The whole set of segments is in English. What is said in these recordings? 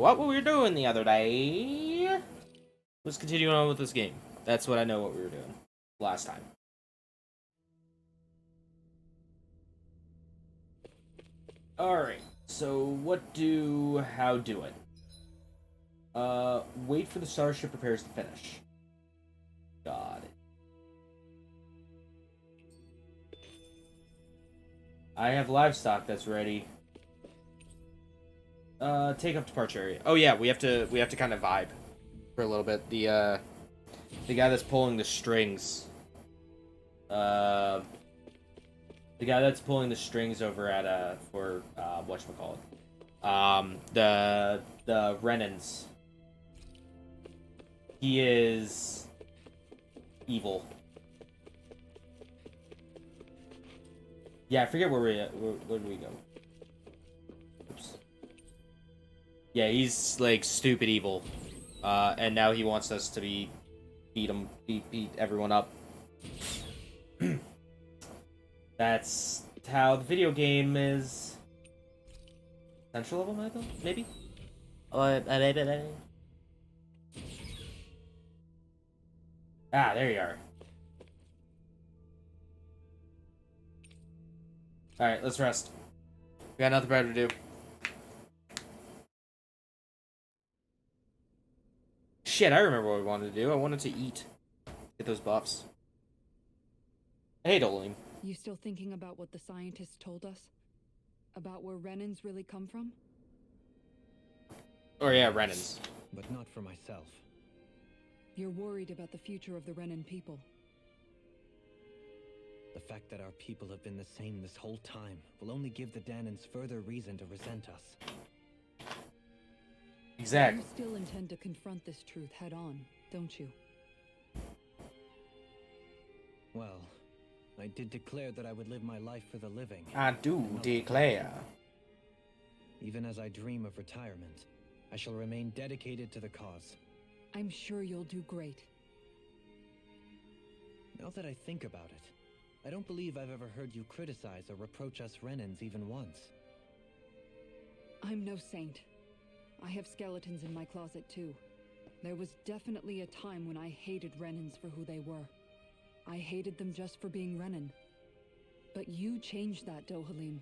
what we were doing the other day. Let's continue on with this game. That's what I know what we were doing last time. Alright, so how do it? Wait for the starship repairs to finish. Got it. I have livestock that's ready. Take up departure area. Oh yeah, we have to kind of vibe for a little bit. The guy that's pulling the strings. The guy that's pulling the strings over at for whatchamacallit. The Renans. He is evil. Yeah, I forget where where do we go? Oops. Yeah, he's like stupid evil. And now he wants us to beat everyone up. That's how the video game is. Central level, maybe? Ah, there you are. Alright, let's rest. We got nothing better to do. Shit, I remember what we wanted to do. I wanted to eat. Get those buffs. Hey, Dolim. You still thinking about what the scientists told us? About where Renans really come from? Oh yeah, Renans. But not for myself. You're worried about the future of the Renan people. The fact that our people have been the same this whole time will only give the Danans further reason to resent us. Exactly. You still intend to confront this truth head on, don't you? Well, I did declare that I would live my life for the living. I do declare. Even as I dream of retirement, I shall remain dedicated to the cause. I'm sure you'll do great. Now that I think about it, I don't believe I've ever heard you criticize or reproach us Renans even once. I'm no saint. I have skeletons in my closet too. There was definitely a time when I hated Renans for who they were. I hated them just for being Renan. But you changed that, Dohalim.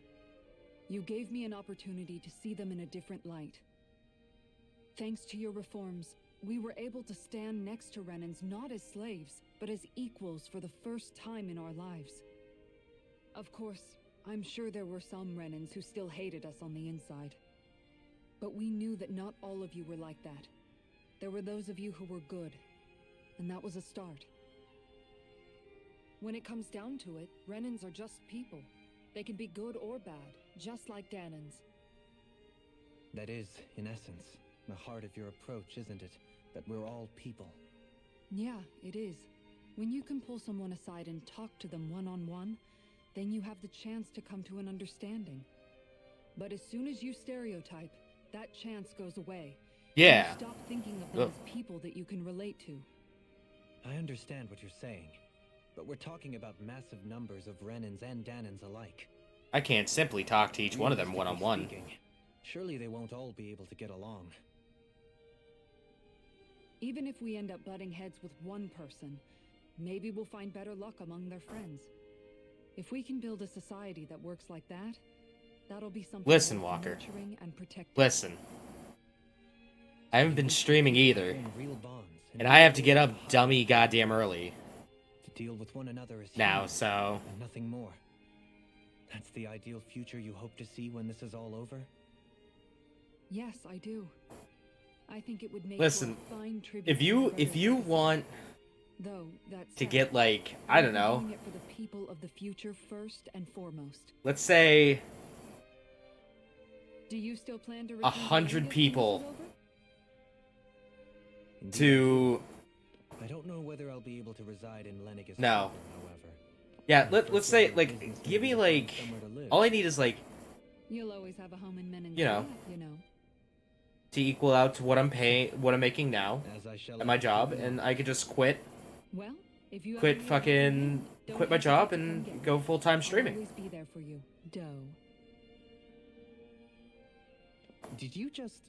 You gave me an opportunity to see them in a different light. Thanks to your reforms, we were able to stand next to Renans not as slaves, but as equals for the first time in our lives. Of course, I'm sure there were some Renans who still hated us on the inside. But we knew that not all of you were like that. There were those of you who were good, and that was a start. When it comes down to it, Renans are just people. They can be good or bad, just like Danans. That is, in essence, the heart of your approach, isn't it? That we're all people. Yeah, it is. When you can pull someone aside and talk to them one-on-one, then you have the chance to come to an understanding. But as soon as you stereotype, that chance goes away. Yeah. You stop thinking of them as people that you can relate to. I understand what you're saying, but we're talking about massive numbers of Renans and Danans alike. I can't simply talk to each one of them one-on-one. Surely they won't all be able to get along. Even if we end up butting heads with one person, maybe we'll find better luck among their friends. If we can build a society that works like that, that'll be something. Listen, Walker. Nurturing and protecting. Listen. I haven't been streaming either. Real bonds And I have to get up dummy goddamn early. to deal with one another as Now, humans so... and nothing more. That's the ideal future you hope to see when this is all over? Yes, I do. I think it would make Listen, for a fine tribute if you to the want Though, that to said, get, like, I don't I'm know, doing it for the people of the future first and foremost. let's say Do you still plan to 100 people Indeed. to... I don't know whether I'll be able to reside in Lennigus, No. however. Yeah, let's say, like, give me, like... Somewhere to live. All I need is, like, You'll always have a home in Menin. You know. You know. to equal out to what I'm making now As I shall at my have job, given and I could just quit Well, if you quit ever need fucking anything, don't quit my hesitate job to come and get me. go full-time I'll streaming. always be there for you, Doe. Did you just...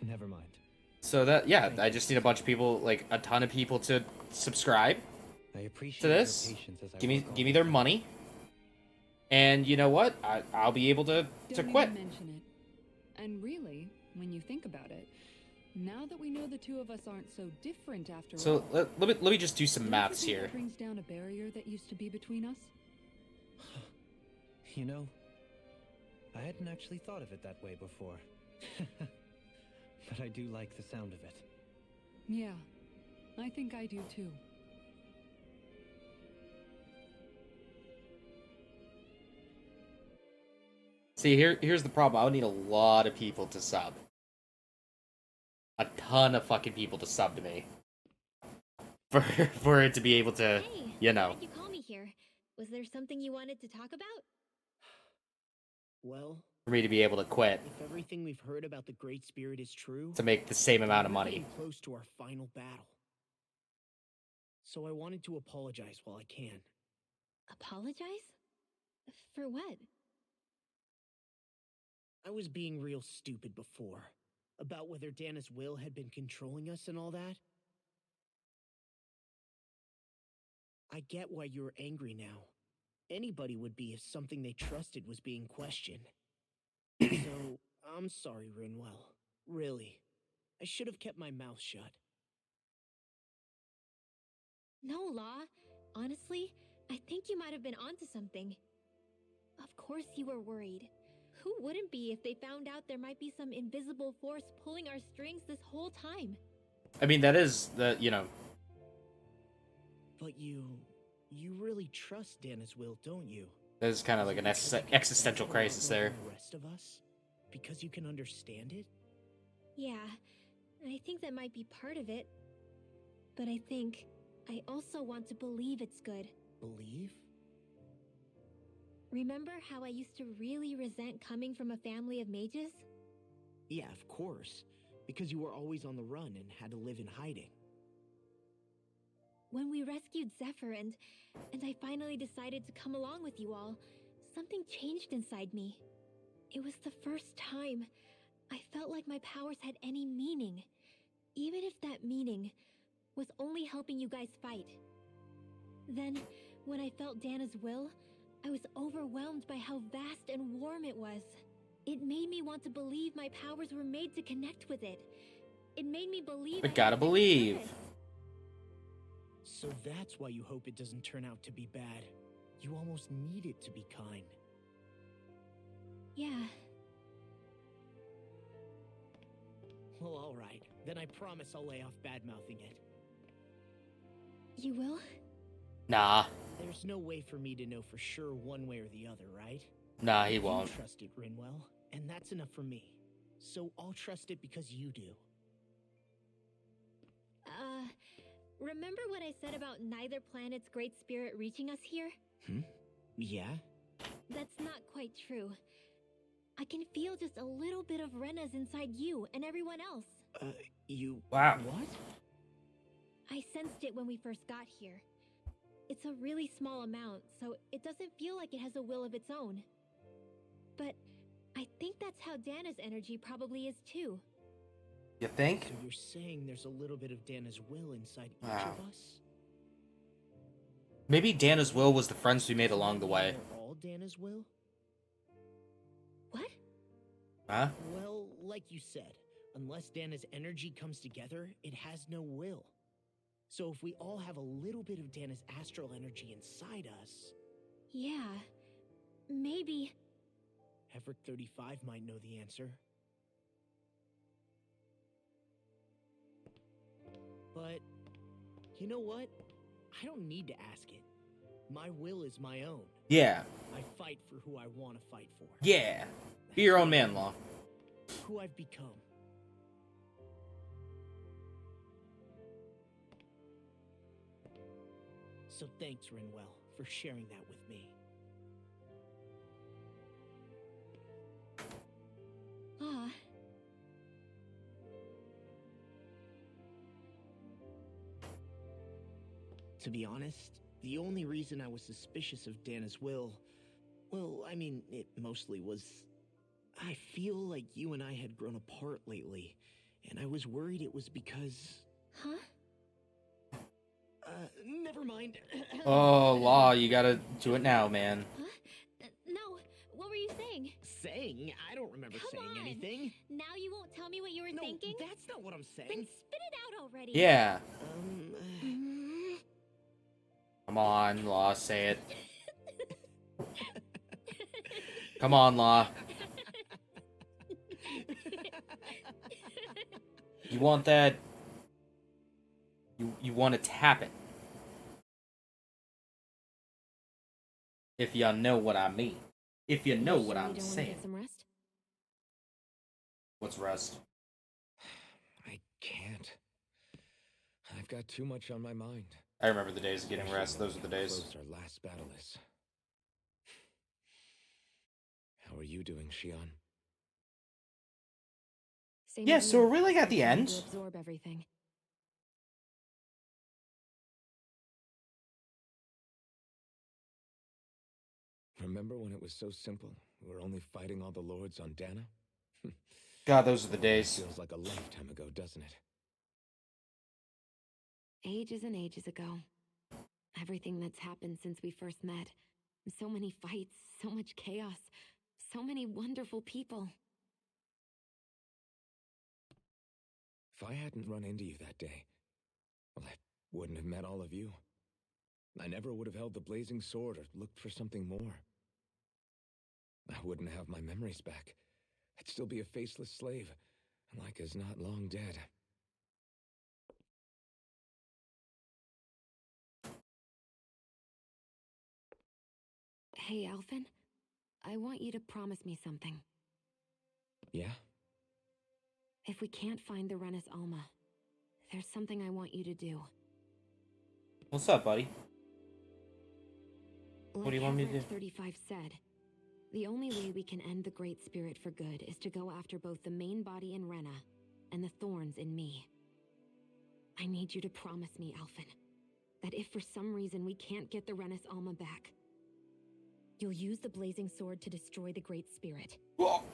Never mind. So that, yeah, I just need a bunch of people, like a ton of people to subscribe I appreciate to this. your patience as I Give me work on their this. money. And you know what? I'll be able to Don't quit. even mention it. And really, when you think about it, now that we know the two of us aren't so different after So all, let me just do some don't maths you think here. that brings down a barrier that used to be between us? You know, I hadn't actually thought of it that way before. But I do like the sound of it. Yeah, I think I do too. See, here's the problem. I would need a lot of people to sub. A ton of fucking people to sub to me. For it to be able to, Hey, you know. why'd you call me here? Was there something you wanted to talk about? Well, For me to be able to quit. if everything we've heard about the Great Spirit is true, To make the same amount of we're money. getting close to our final battle. So I wanted to apologize while I can. Apologize? For what? I was being real stupid before. About whether Dana's will had been controlling us and all that. I get why you're angry now. Anybody would be if something they trusted was being questioned. So, I'm sorry, Rinwell. Really. I should have kept my mouth shut. No, Law. Honestly, I think you might have been onto something. Of course you were worried. Who wouldn't be if they found out there might be some invisible force pulling our strings this whole time? I mean, that is the, you know. But you really trust Dana's will, don't you? That is kind of like an existential crisis there. The rest of us? Because you can understand it? Yeah, I think that might be part of it. But I think I also want to believe it's good. Believe? Remember how I used to really resent coming from a family of mages? Yeah, of course. Because you were always on the run and had to live in hiding. When we rescued Zephyr and I finally decided to come along with you all, something changed inside me. It was the first time I felt like my powers had any meaning, even if that meaning was only helping you guys fight. Then, when I felt Dana's will, I was overwhelmed by how vast and warm it was. It made me want to believe my powers were made to connect with it. It made me believe We I had gotta a bigger believe. purpose. So that's why you hope it doesn't turn out to be bad. You almost need it to be kind. Yeah. Well, alright. Then I promise I'll lay off bad-mouthing it. You will? Nah. There's no way for me to know for sure one way or the other, right? Nah, he You won't. trust it, Rinwell, and that's enough for me. So I'll trust it because you do. Remember what I said about neither planet's great spirit reaching us here? Yeah? That's not quite true. I can feel just a little bit of Rena's inside you and everyone else. You... Wow. What? I sensed it when we first got here. It's a really small amount, so it doesn't feel like it has a will of its own. But I think that's how Dana's energy probably is too. You think? So you're saying there's a little bit of Dana's will inside each Wow. of us? Maybe Dana's will was the friends we made along the way. They're all Dana's will? What? Huh? Well, like you said, unless Dana's energy comes together, it has no will. So if we all have a little bit of Dana's astral energy inside us, Yeah. Maybe. Heverick 35 might know the answer. But, you know what? I don't need to ask it. My will is my own. Yeah. I fight for who I want to fight for. Yeah. Be your own man, Law. Who I've become. So thanks, Rinwell, for sharing that with me. Ah. To be honest, the only reason I was suspicious of Dana's will, well, I mean, it mostly was... I feel like you and I had grown apart lately, and I was worried it was because... Huh? Never mind. Oh, Law, you gotta do it now, man. Huh? No, what were you saying? Saying? I don't remember Come saying on. anything. Now you won't tell me what you were No, thinking? that's not what I'm Then saying. spit it out already. Yeah. Mm. Come on, Law, say it. Come on, Law. You want that? You want to tap it. If you know what I mean. If you know You what sure you I'm don't wanna saying. get some rest? What's rest? I can't. I've got too much on my mind. I remember the days of getting rest. Those are the days. Close our last battle is. How are you doing, Shion? Same Yeah, as so you. we're really at the Trying end. to absorb everything. Remember when it was so simple? We were only fighting all the lords on Dana? God, those are the days. Feels like a lifetime ago, doesn't it? Ages and ages ago. Everything that's happened since we first met. So many fights, so much chaos, so many wonderful people. If I hadn't run into you that day, well, I wouldn't have met all of you. I never would have held the blazing sword or looked for something more. I wouldn't have my memories back. I'd still be a faceless slave, like as not long dead. Hey, Alphen. I want you to promise me something. Yeah? If we can't find the Renis Alma, there's something I want you to do. What's up, buddy? Like do you want me to Hazard do? 35 said, the only way we can end the Great Spirit for good is to go after both the main body in Rena and the thorns in me. I need you to promise me, Alphen, that if for some reason we can't get the Renis Alma back, you'll use the blazing sword to destroy the Great Spirit,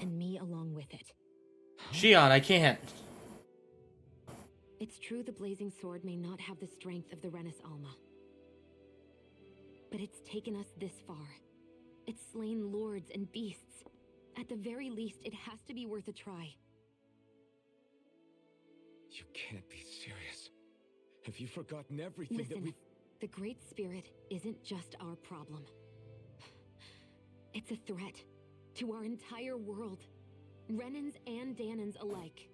and me along with it. Shion, I can't. It's true the blazing sword may not have the strength of the Renis Alma. But it's taken us this far. It's slain lords and beasts. At the very least, it has to be worth a try. You can't be serious. Have you forgotten everything that Listen, we've... the Great Spirit isn't just our problem. It's a threat to our entire world. Renans and Danans alike.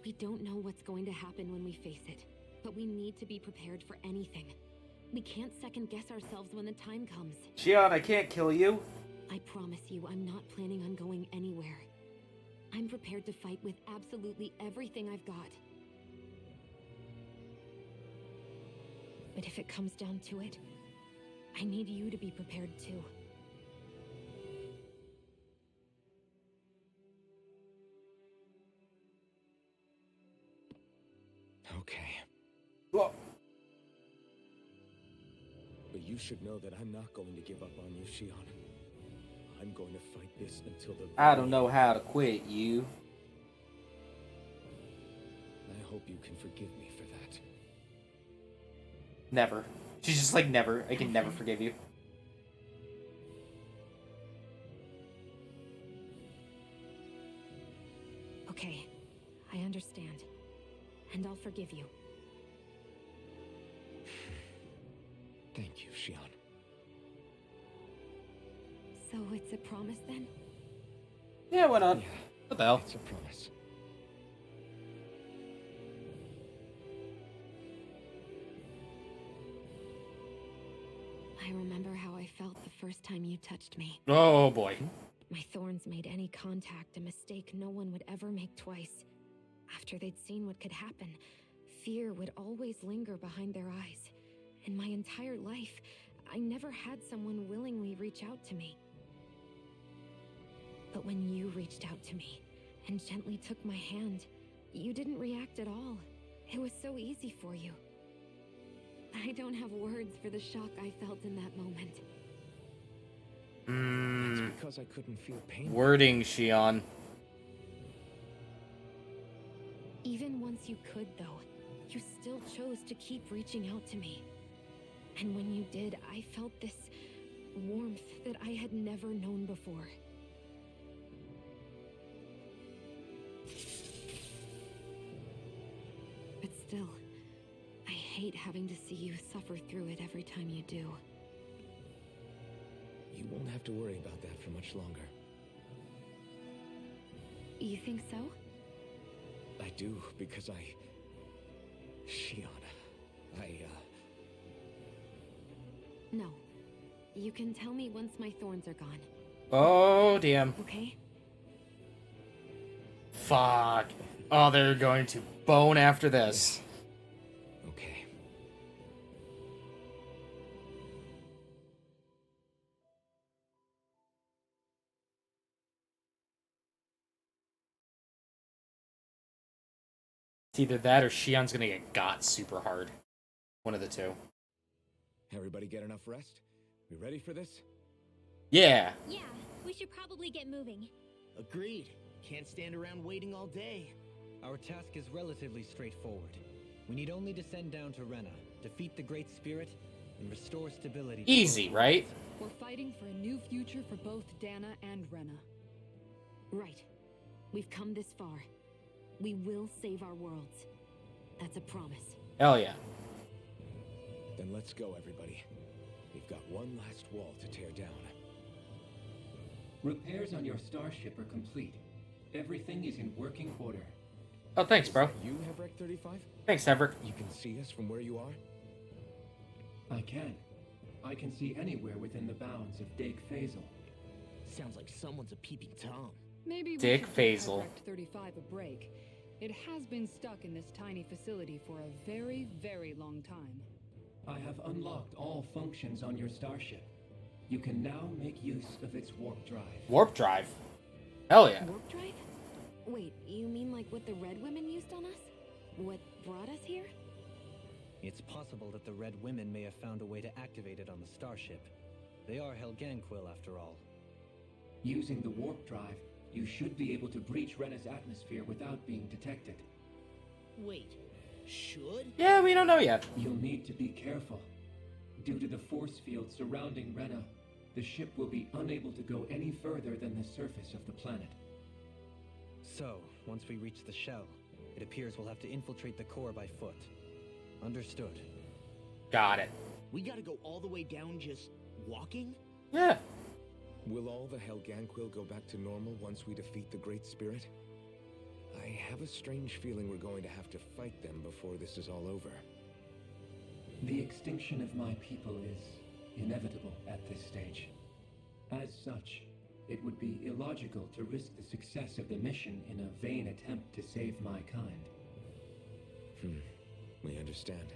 We don't know what's going to happen when we face it, but we need to be prepared for anything. We can't second guess ourselves when the time comes. Shion, I can't kill you. I promise you, I'm not planning on going anywhere. I'm prepared to fight with absolutely everything I've got. But if it comes down to it, I need you to be prepared too. Okay. Well, But you should know that I'm not going to give up on you, Shion. I'm going to fight this until the... I don't know how to quit you. I hope you can forgive me for that. Never. She's just like, never. I can never forgive you. Okay, I understand. And I'll forgive you. Thank you, Shion. So it's a promise then? Yeah, why not? Yeah, What the hell? it's a promise. I remember how I felt the first time you touched me. Oh boy. My thorns made any contact a mistake no one would ever make twice. After they'd seen what could happen, fear would always linger behind their eyes. In my entire life, I never had someone willingly reach out to me. But when you reached out to me and gently took my hand, you didn't react at all. It was so easy for you. I don't have words for the shock I felt in that moment. That's Mm, because I couldn't feel pain. wording, Shion. Even once you could, though, you still chose to keep reaching out to me. And when you did, I felt this warmth that I had never known before. But still, I hate having to see you suffer through it every time you do. You won't have to worry about that for much longer. You think so? I do, because Shion, No. You can tell me once my thorns are gone, Oh, damn. okay? Fuck. Oh, they're going to bone after this. Okay. It's either that or Shion's gonna get got super hard. One of the two. Everybody get enough rest? We ready for this? Yeah. Yeah, we should probably get moving. Agreed. Can't stand around waiting all day. Our task is relatively straightforward. We need only descend down to Rena, defeat the Great Spirit, and restore stability. to Easy, both right? We're fighting for a new future for both Dana and Rena. Right. We've come this far. We will save our worlds. That's a promise. Hell yeah. Then let's go, everybody. We've got one last wall to tear down. Repairs on your starship are complete. Everything is in working order. Oh, thanks, bro. You have Rec 35? Thanks, Heverick. You can see us from where you are? I can. I can see anywhere within the bounds of Dake Faisal. Sounds like someone's a peeping Tom. Maybe we Dick should give Faisal. Rect 35 a break. It has been stuck in this tiny facility for a very, very long time. I have unlocked all functions on your starship. You can now make use of its warp drive. Warp drive. Hell yeah. Warp drive? Wait, you mean like what the Red Women used on us? What brought us here? It's possible that the Red Women may have found a way to activate it on the starship. They are Helganquil, after all. Using the warp drive, you should be able to breach Rena's atmosphere without being detected. Wait, should? Yeah, we don't know yet. You'll need to be careful. Due to the force field surrounding Rena, the ship will be unable to go any further than the surface of the planet. So, once we reach the shell, it appears we'll have to infiltrate the core by foot. Understood. Got it. We gotta go all the way down just walking? Yeah. Will all the Helganquil go back to normal once we defeat the Great Spirit? I have a strange feeling we're going to have to fight them before this is all over. The extinction of my people is inevitable at this stage. As such, it would be illogical to risk the success of the mission in a vain attempt to save my kind. We understand.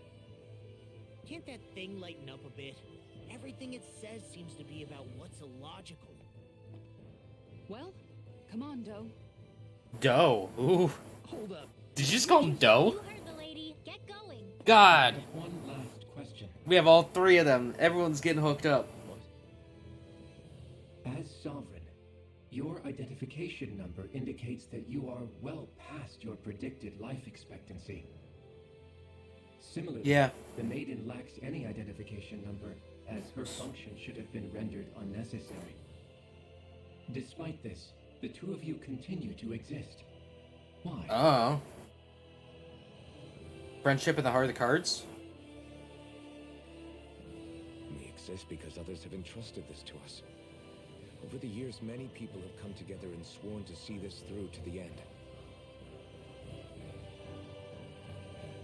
Can't that thing lighten up a bit? Everything it says seems to be about what's illogical. Well, come on, Doe. Doe. Ooh. Hold up. Did you just call him Doe? You heard the lady. Get going. God. One last question. We have all three of them. Everyone's getting hooked up. As Sovereign, your identification number indicates that you are well past your predicted life expectancy. Similarly, Yeah. the Maiden lacks any identification number, as her function should have been rendered unnecessary. Despite this, the two of you continue to exist. Why? Oh. Friendship at the heart of the cards? We exist because others have entrusted this to us. Over the years, many people have come together and sworn to see this through to the end.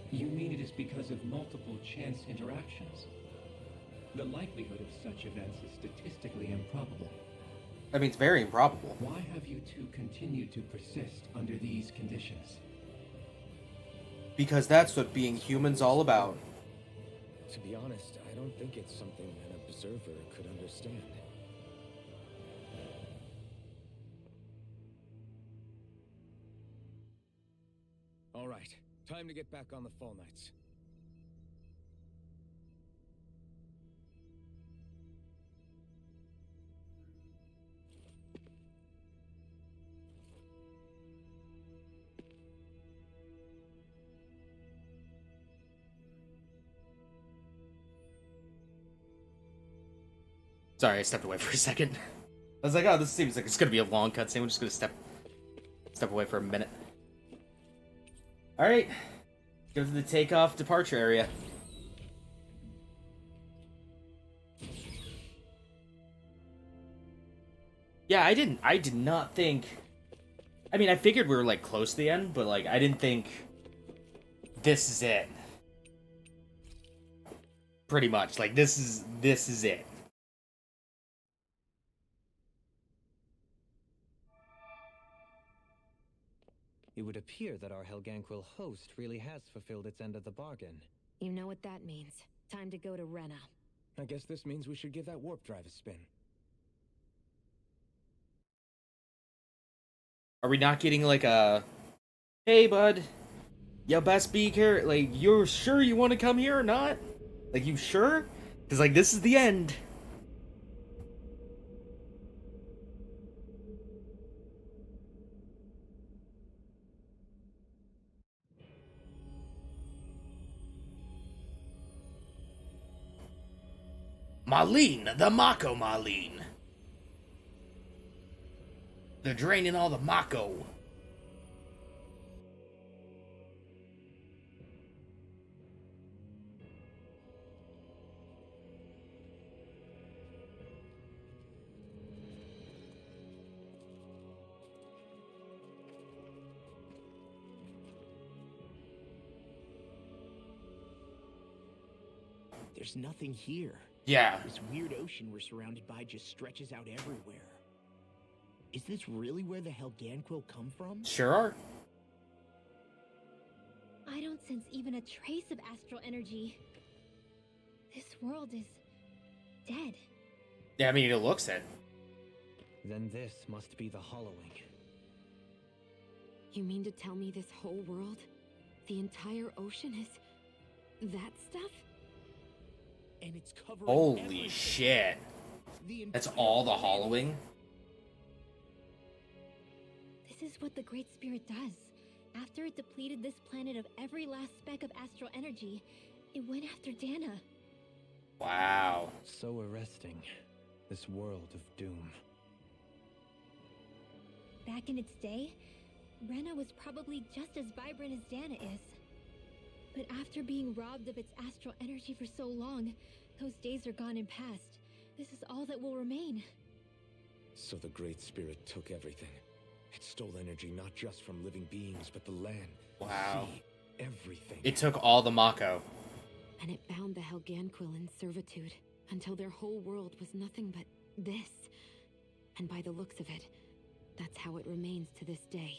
You mean it is because of multiple chance interactions? The likelihood of such events is statistically improbable. I mean, it's very improbable. Why have you two continued to persist under these conditions? Because that's what being human's all about. To be honest, I don't think it's something an observer could understand. All right, time to get back on the Fall Knights. Sorry, I stepped away for a second. I was like, oh, this seems like it's gonna be a long cutscene. We're just gonna step away for a minute. Alright. Go to the takeoff departure area. Yeah, I did not think... I mean, I figured we were, like, close to the end, but, like, I didn't think this is it. Pretty much. Like, this is it. It would appear that our Helganquil host really has fulfilled its end of the bargain. You know what that means. Time to go to Rena. I guess this means we should give that warp drive a spin. Are we not getting, like, a... Hey, bud. You best be careful. Like, you're sure you want to come here or not? Like, you sure? Because, like, this is the end. Marlene, the Mako Marlene. They're draining all the Mako. There's nothing here. Yeah. This weird ocean we're surrounded by just stretches out everywhere. Is this really where the Helganquil come from? Sure are. I don't sense even a trace of astral energy. This world is dead. Yeah, I mean, it looks it. Then this must be the Hollowing. You mean to tell me this whole world, the entire ocean is that stuff? And it's covering Holy everything. shit. The That's entire all the planet. hollowing? This is what the Great Spirit does. After it depleted this planet of every last speck of astral energy, it went after Dana. Wow. So arresting. This world of doom. Back in its day, Rena was probably just as vibrant as Dana is. But after being robbed of its astral energy for so long, those days are gone and past. This is all that will remain. So the Great Spirit took everything. It stole energy not just from living beings, but the land, Wow. sea, everything. It took all the Mako. And it bound the Helganquil in servitude until their whole world was nothing but this. And by the looks of it, that's how it remains to this day.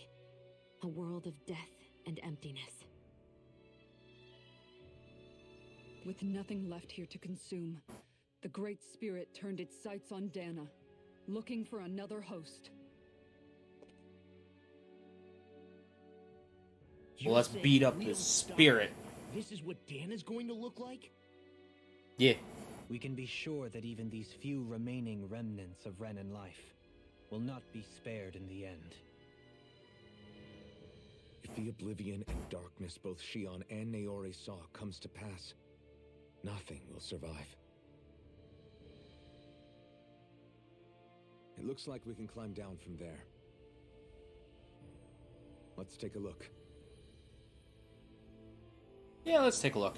A world of death and emptiness. With nothing left here to consume, the Great Spirit turned its sights on Dana, looking for another host. You're Let's saying beat if up we the don't stop spirit. it, this is what Dana's going to look like? Yeah. We can be sure that even these few remaining remnants of Renan life will not be spared in the end. If the oblivion and darkness both Shion and Naori saw comes to pass, nothing will survive. It looks like we can climb down from there. Let's take a look. Yeah, let's take a look.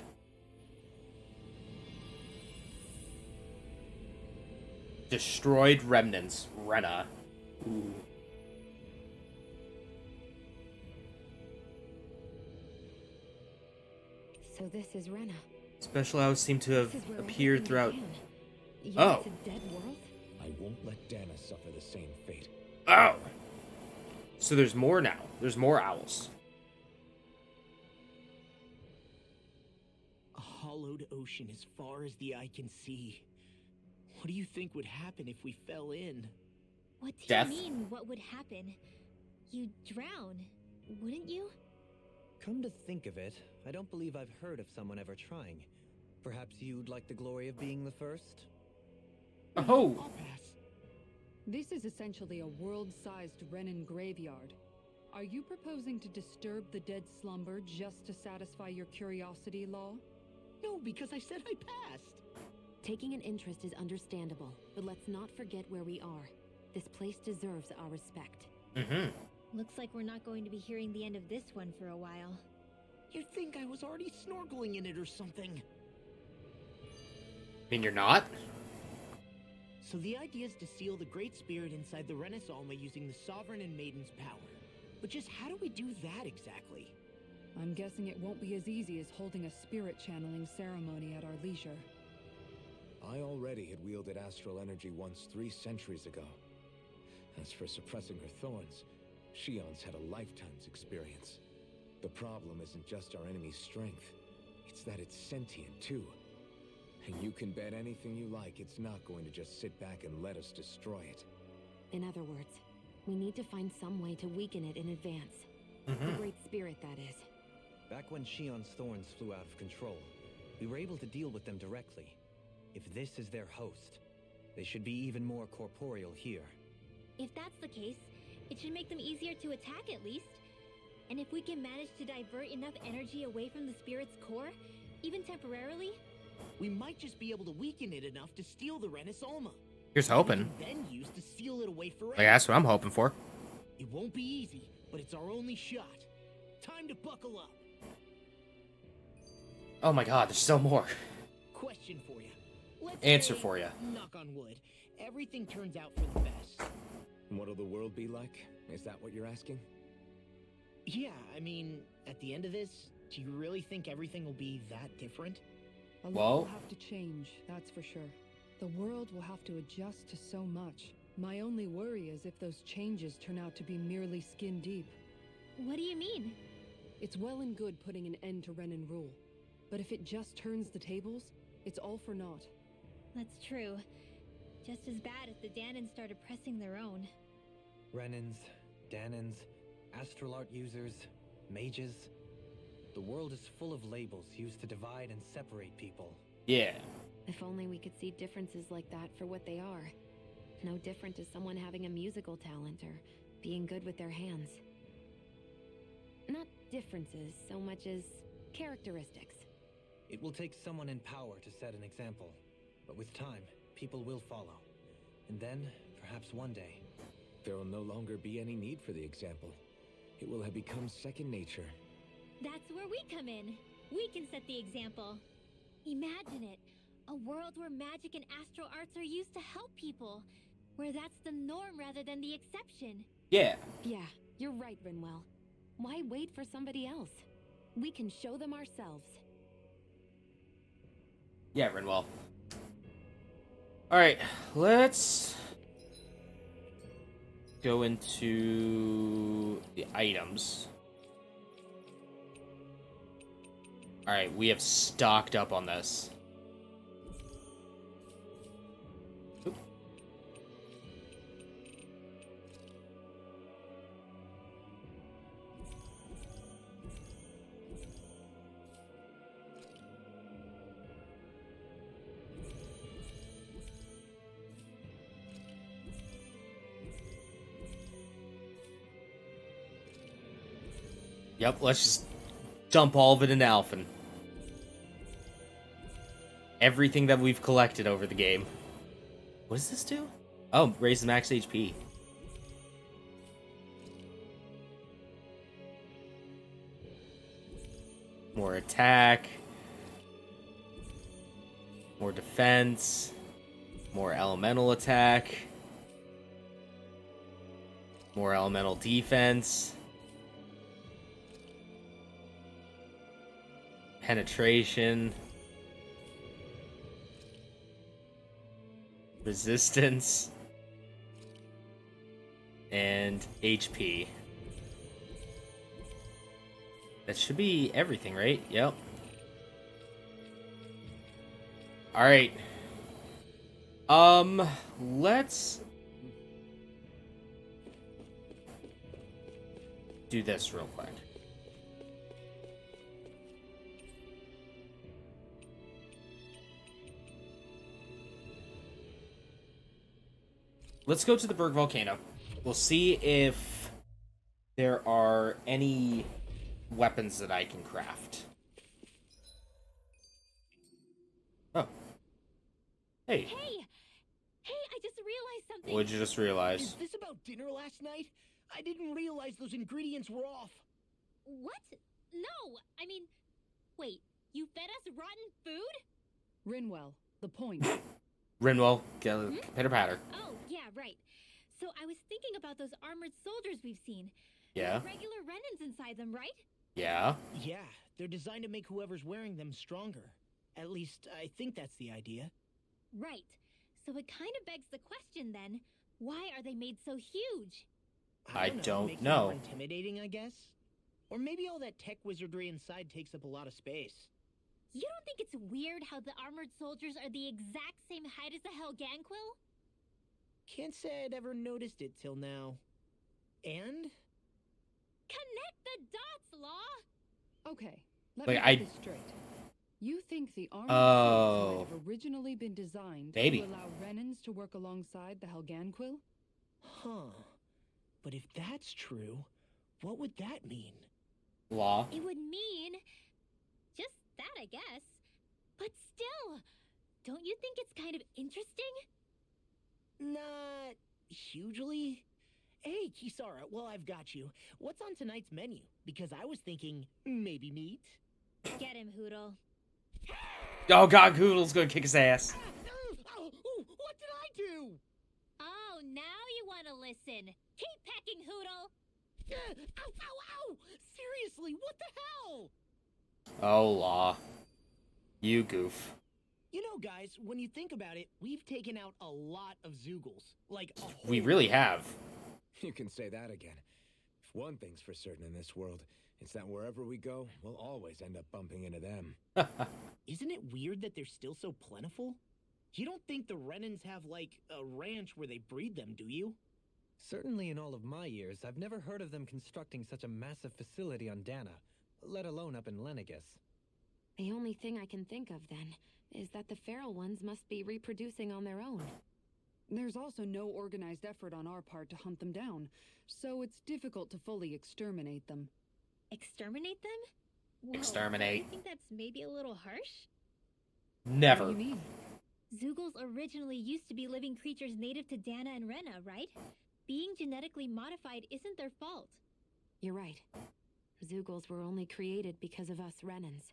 Destroyed remnants. Rena. Ooh. So this is Rena. Special hours seem to have This is where appeared everything throughout. began. Yet Oh. it's a dead world? I won't let Dana suffer the same fate. Oh! So there's more now. There's more owls. A hollowed ocean as far as the eye can see. What do you think would happen if we fell in? What do Death? you mean, what would happen? You'd drown, wouldn't you? Come to think of it, I don't believe I've heard of someone ever trying. Perhaps you'd like the glory of being the first? Oh! I'll pass. This is essentially a world-sized Renan graveyard. Are you proposing to disturb the dead slumber just to satisfy your curiosity, Law? No, because I said I passed. Taking an interest is understandable, but let's not forget where we are. This place deserves our respect. Mm-hmm. Looks like we're not going to be hearing the end of this one for a while. You'd think I was already snorkeling in it or something. I mean, you're not? So the idea is to seal the Great Spirit inside the Renis Alma using the Sovereign and Maiden's power. But just how do we do that exactly? I'm guessing it won't be as easy as holding a spirit channeling ceremony at our leisure. I already had wielded astral energy once 3 centuries ago. As for suppressing her thorns, Shion's had a lifetime's experience. The problem isn't just our enemy's strength, it's that it's sentient too. And you can bet anything you like it's not going to just sit back and let us destroy it. In other words, we need to find some way to weaken it in advance. The Great Spirit, that is. Back when Shion's thorns flew out of control, we were able to deal with them directly. If this is their host, they should be even more corporeal here. If that's the case, it should make them easier to attack at least. And if we can manage to divert enough energy away from the spirit's core, even temporarily, We might just be able to weaken it enough to steal the Renis Alma. Here's hoping. We can then use to seal it away forever. Like, that's what I'm hoping for. It won't be easy, but it's our only shot. Time to buckle up. Oh my god, there's still more. Question for you. Let's Answer say, for you. knock on wood, everything turns out for the best. What'll the world be like? Is that what you're asking? Yeah, I mean, at the end of this, do you really think everything will be that different? A lot Well- will have to change, that's for sure. The world will have to adjust to so much. My only worry is if those changes turn out to be merely skin deep. what do you mean? It's well and good putting an end to Renin rule. But if it just turns the tables, it's all for naught. That's true. Just as bad if the Danans started pressing their own. Renins, Danans, astral art users, mages. The world is full of labels used to divide and separate people. Yeah. If only we could see differences like that for what they are. No different to someone having a musical talent or being good with their hands. Not differences so much as characteristics. It will take someone in power to set an example, but with time, people will follow. And then, perhaps one day, There will no longer be any need for the example. It will have become second nature. That's where we come in. We can set the example. Imagine it. A world where magic and astral arts are used to help people. Where that's the norm rather than the exception. Yeah. Yeah, you're right, Rinwell. Why wait for somebody else? We can show them ourselves. Yeah, Renwell. Alright, let's go into the items. Alright, we have stocked up on this. Oop. Yep, let's just dump all of it in Alphen. Everything that we've collected over the game. What does this do? Oh, raise the max HP. More attack. More defense. More elemental attack. More elemental defense. Penetration. Resistance. And HP. That should be everything, right? Yep. Alright. Let's do this real quick. Let's go to the Berg Volcano. We'll see if there are any weapons that I can craft. Oh. Hey, Hey! Hey, I just realized something! what'd you just Is realize? this about dinner last night? I didn't realize those ingredients were off. What? No! I mean, wait, you fed us rotten food? Rinwell, the point. Rinwell, pitter patter. Oh, yeah, right. So I was thinking about those armored soldiers we've seen. Yeah. There's regular Renans inside them, right? Yeah. Yeah, they're designed to make whoever's wearing them stronger. At least, I think that's the idea. Right. So it kind of begs the question then, why are they made so huge? I Make don't them know. more intimidating, I guess? Or maybe all that tech wizardry inside takes up a lot of space. You don't think it's weird how the armored soldiers are the exact same height as the Helganquil? Can't say I'd ever noticed it till now. And? Connect the dots, Law! Okay, let Like, me I- get this straight. You think the armored Oh. suits might have originally been designed Maybe. to allow Renans to work alongside the Helganquil? Huh. But if that's true, what would that mean? Law. It would mean just that, I guess. But still, don't you think it's kind of interesting? Not hugely. Hey, Kisara, well, I've got you. What's on tonight's menu? Because I was thinking maybe meat. Get him, Hoodle. Oh god, Goodle's gonna kick his ass. What did I do? Oh, now you want to listen. Keep pecking, Hoodle. Ow, ow, ow! Seriously, what the hell? Oh, Law. You goof. You know, guys, when you think about it, we've taken out a lot of Zoogles. Like, a whole We really lot. have. You can say that again. If one thing's for certain in this world, it's that wherever we go, we'll always end up bumping into them. Isn't it weird that they're still so plentiful? You don't think the Renans have, like, a ranch where they breed them, do you? Certainly in all of my years, I've never heard of them constructing such a massive facility on Dana, let alone up in Lenegis. The only thing I can think of, then, is that the feral ones must be reproducing on their own. There's also no organized effort on our part to hunt them down, so it's difficult to fully exterminate them. Exterminate them? Whoa, Exterminate. I think that's maybe a little harsh. What Never. do you mean? Zoogles originally used to be living creatures native to Dana and Rena, right? Being genetically modified isn't their fault. You're right. Zoogles were only created because of us Renans.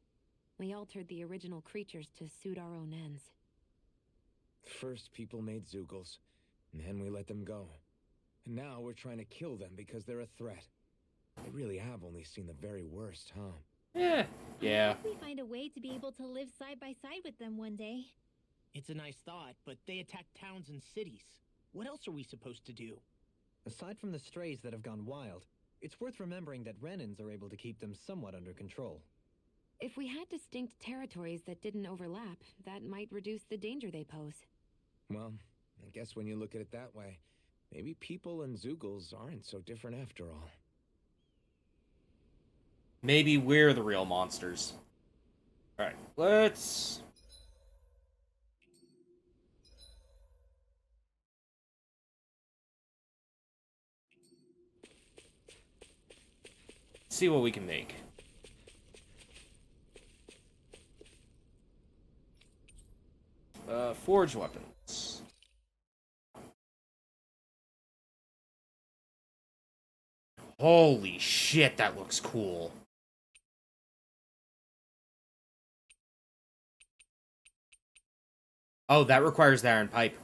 We altered the original creatures to suit our own ends. First, people made Zoogles, and then we let them go. And now we're trying to kill them because they're a threat. They really have only seen the very worst, huh? Yeah. Yeah. I hope we find a way to be able to live side by side with them one day. It's a nice thought, but they attack towns and cities. What else are we supposed to do? Aside from the strays that have gone wild, it's worth remembering that Renans are able to keep them somewhat under control. If we had distinct territories that didn't overlap, that might reduce the danger they pose. Well, I guess when you look at it that way, maybe people and Zoogles aren't so different after all. Maybe we're the real monsters. Alright, let's... see what we can make. Forge weapons. Holy shit, that looks cool. Oh, that requires the iron pipe.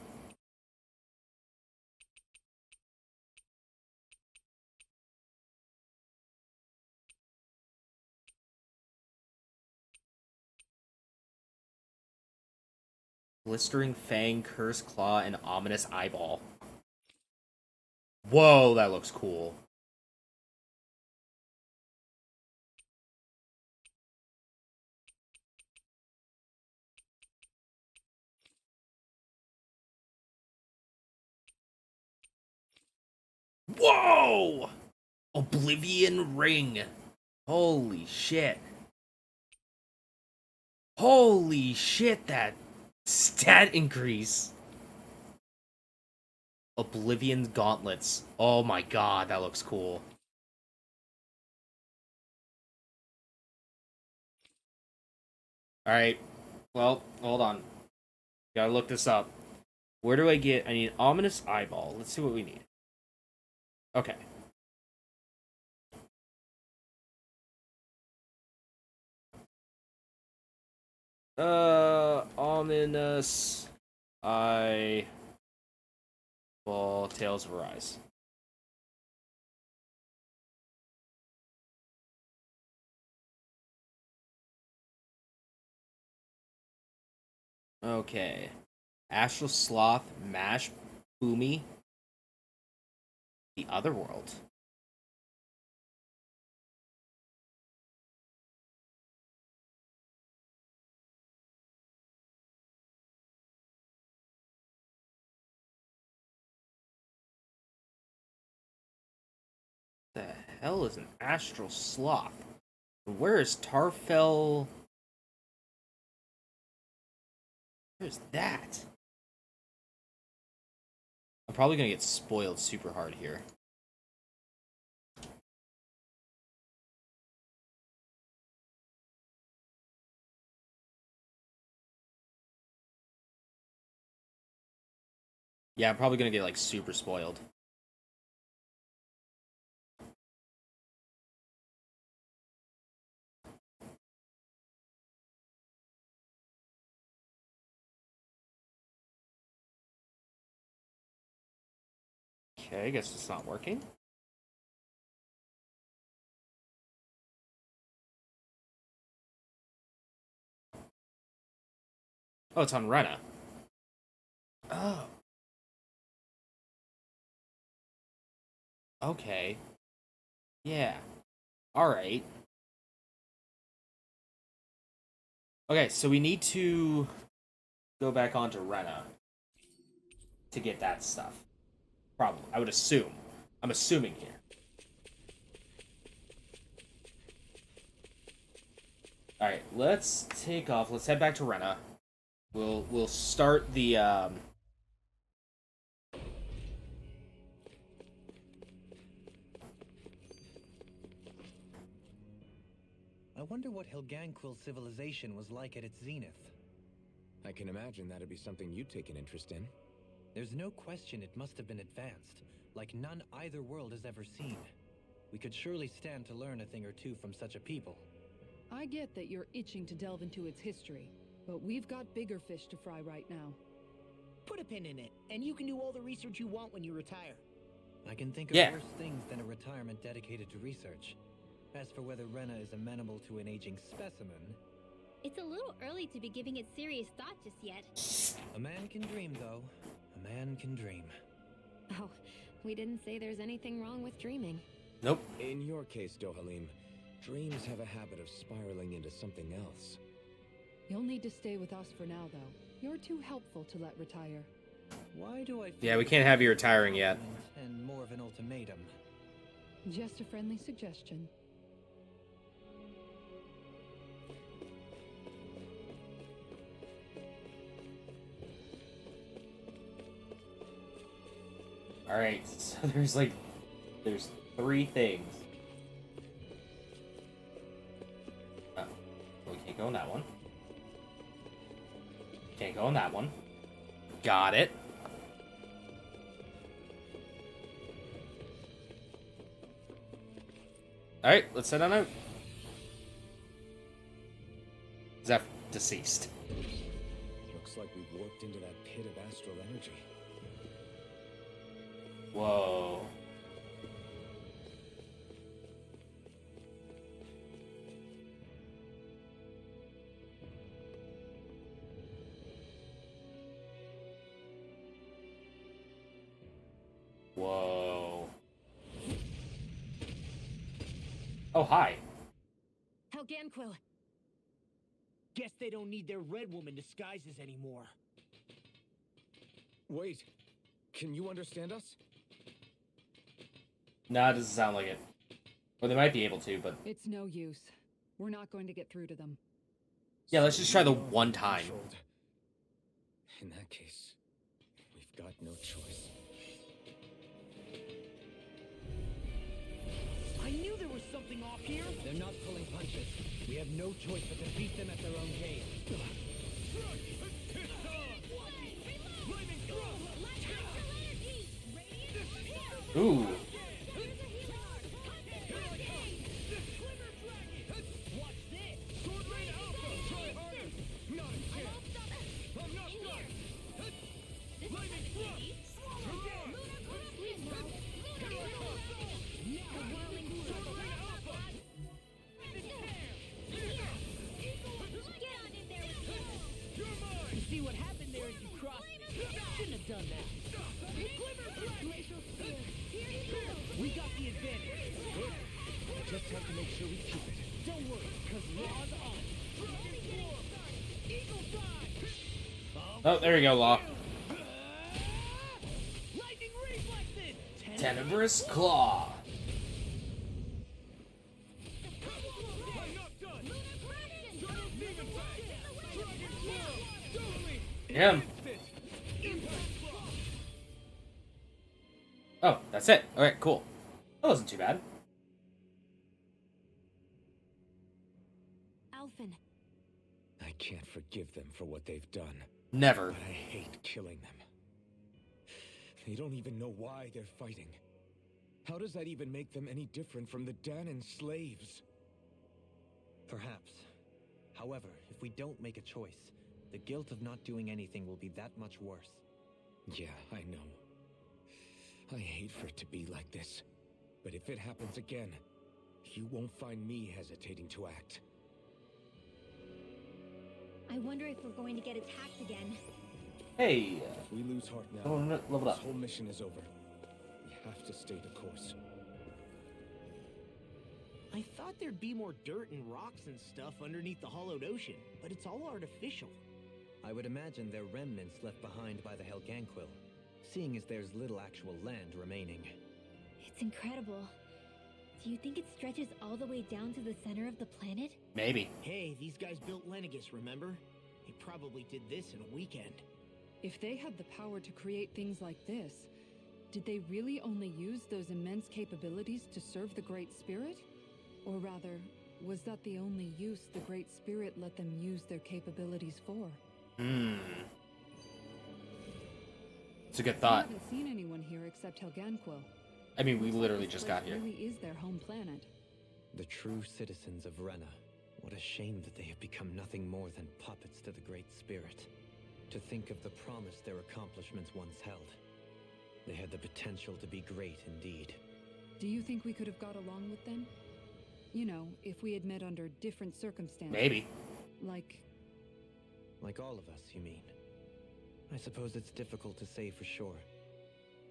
Blistering Fang, Curse Claw, and Ominous Eyeball. Whoa, that looks cool. Whoa! Oblivion Ring. Holy shit. Holy shit, that stat increase. Oblivion Gauntlets. Oh my god, that looks cool. Alright. Well, hold on. Gotta look this up. Where do I get... I need ominous eyeball. Let's see what we need. Okay. Ominous eyeball, Tales of Arise. Okay. Astral Sloth, Mash, Boomy, The Other World. The hell is an Astral Sloth? Where is Tarfel? Where's that? I'm probably gonna get spoiled super hard here. Yeah, I'm probably gonna get like super spoiled. Okay, I guess it's not working. Oh, it's on Rena. Oh. Okay. Yeah. Alright. Okay, so we need to go back onto Rena to get that stuff. Probably. I would assume. I'm assuming here. Alright, let's take off. Let's head back to Rena. We'll start the I wonder what Helganquil civilization was like at its zenith. I can imagine that'd be something you'd take an interest in. There's no question it must have been advanced, like none either world has ever seen. We could surely stand to learn a thing or two from such a people. I get that you're itching to delve into its history, but we've got bigger fish to fry right now. Put a pin in it, and you can do all the research you want when you retire. I can think of Yeah. worse things than a retirement dedicated to research. As for whether Rena is amenable to an aging specimen... It's a little early to be giving it serious thought just yet. A man can dream, though. A man can dream. Oh, we didn't say there's anything wrong with dreaming. Nope. In your case, Dohalim, dreams have a habit of spiraling into something else. You'll need to stay with us for now, though. You're too helpful to let retire. Why do I feel Yeah, we can't have you retiring yet. and more of an ultimatum? Just a friendly suggestion. Alright, so there's 3 things. Oh, we can't go in that one. Can't go in that one. Got it. Alright, let's head on out. Zeph deceased. Looks like we've warped into that pit of astral energy. Whoa. Whoa. Oh, hi. Helganquil! Guess they don't need their Red Woman disguises anymore. Wait, can you understand us? Nah, it doesn't sound like it. Or they might be able to, but... It's no use. We're not going to get through to them. Yeah, let's just try the one time. Controlled. In that case, we've got no choice. I knew there was something off here. They're not pulling punches. We have no choice but to beat them at their own game. Ooh. See what happened there as you crossed me. Shouldn't have done that. We got the advantage. Good. Just have to make sure we keep it. Don't worry, because Law's on. Oh, there you go, Law. Lightning reflexes! Tenebrous Claw. Him. Oh, that's it. Alright, cool. That wasn't too bad. Alphen. I can't forgive them for what they've done. Never. But I hate killing them. They don't even know why they're fighting. How does that even make them any different from the Danan slaves? Perhaps. However, if we don't make a choice, the guilt of not doing anything will be that much worse. Yeah, I know. I hate for it to be like this. But if it happens again, you won't find me hesitating to act. I wonder if we're going to get attacked again. Hey. If we lose heart now, Oh, no, level up. this whole mission is over. We have to stay the course. I thought there'd be more dirt and rocks and stuff underneath the hollowed ocean, but it's all artificial. I would imagine they're remnants left behind by the Helganquil, seeing as there's little actual land remaining. It's incredible. Do you think it stretches all the way down to the center of the planet? Maybe. Hey, these guys built Lenegus, remember? They probably did this in a weekend. If they had the power to create things like this, did they really only use those immense capabilities to serve the Great Spirit? Or rather, was that the only use the Great Spirit let them use their capabilities for? It's a good I thought. haven't seen anyone here except Helganquil. I mean, we literally This just place got here. really is their home planet. The true citizens of Rena. What a shame that they have become nothing more than puppets to the Great Spirit. To think of the promise their accomplishments once held. They had the potential to be great indeed. Do you think we could have got along with them? You know, if we had met under different circumstances. Maybe. Like, Like all of us, you mean? I suppose it's difficult to say for sure.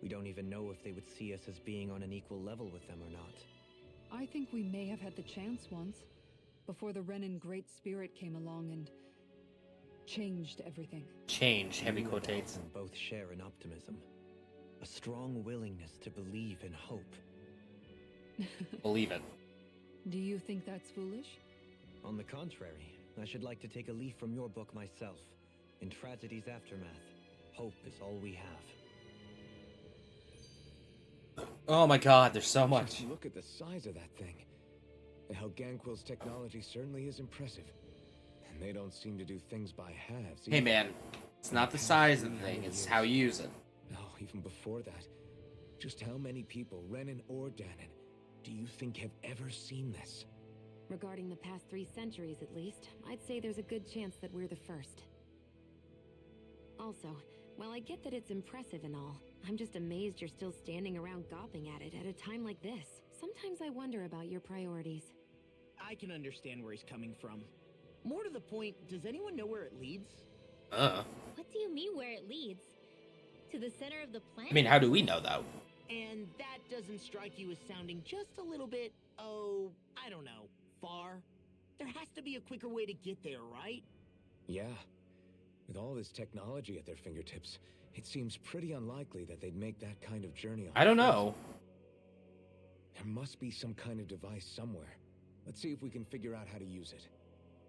We don't even know if they would see us as being on an equal level with them or not. I think we may have had the chance once, before the Renan Great Spirit came along and changed everything. Change, heavy You and quotates. Alphen both share an optimism. A strong willingness to believe in hope. Believe it. Do you think that's foolish? On the contrary, I should like to take a leaf from your book myself. In Tragedy's Aftermath, hope is all we have. Oh my god, there's so much. Just look at the size of that thing. The Helganquil's technology certainly is impressive. And they don't seem to do things by halves. Hey man, it's not the size of the thing, it's how you use it. Oh, even before that. Just how many people, Renan or Danan, do you think have ever seen this? Regarding the past 3 centuries at least, I'd say there's a good chance that we're the first. Also, while I get that it's impressive and all, I'm just amazed you're still standing around gawping at it at a time like this. Sometimes I wonder about your priorities. I can understand where he's coming from. More to the point, does anyone know where it leads? What do you mean where it leads? To the center of the planet? I mean, how do we know though? And that doesn't strike you as sounding just a little bit, oh, I don't know, far? There has to be a quicker way to get there, right? Yeah. With all this technology at their fingertips, it seems pretty unlikely that they'd make that kind of journey on I don't foot. know. There must be some kind of device somewhere. Let's see if we can figure out how to use it.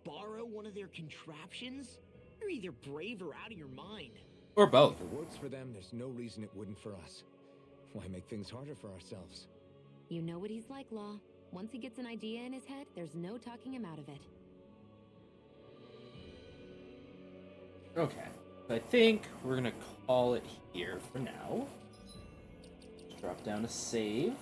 Borrow one of their contraptions? You're either brave or out of your mind. Or both. If it works for them, there's no reason it wouldn't for us. Why make things harder for ourselves? You know what he's like, Law. Once he gets an idea in his head, there's no talking him out of it. Okay. I think we're gonna call it here for now. Drop down to save.